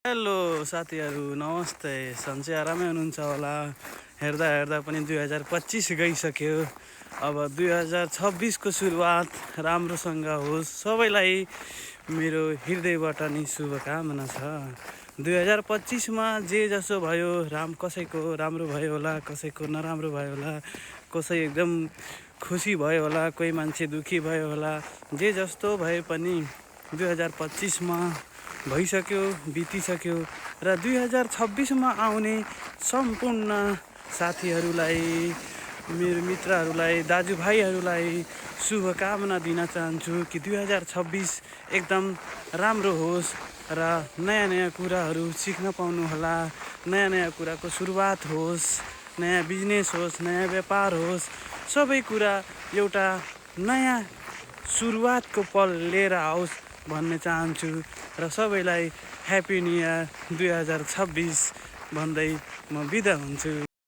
Hello साथीहरू, नमस्ते। सन्चै आरामै हुनुहुन्छ होला। हेर्दा हेर्दा पनि 2025 गइसक्यो। अब 2026 को सुरुवात राम्रोसँग होस्। सबैलाई मेरो हृदयबाट नि शुभकामना छ। 2025 मा जे जसो भयो, कसैको राम्रो भयो होला, कसैको नराम्रो भयो होला, कसै एकदम खुसी भयो होला, कोही मान्छे दुखी भयो होला। जे जस्तो भए पनि 2025 मा भइसक्यो, बितिसक्यो र 2026 मा आउने सम्पूर्ण साथीहरूलाई, मेरो मित्रहरूलाई, दाजुभाइहरूलाई शुभकामना दिन चाहन्छु कि 2026 एकदम राम्रो होस् र नयाँ नयाँ कुराहरू सिक्न पाउनुहोला। नयाँ नयाँ कुराको सुरुवात होस्, नयाँ बिजनेस होस्, नयाँ व्यापार होस्, सबै कुरा एउटा नयाँ सुरुवातको पल लिएर आओस् भन्ने चाहन्छु र सबैलाई ह्याप्पी न्यु इयर 2026 भन्दै म बिदा हुन्छु।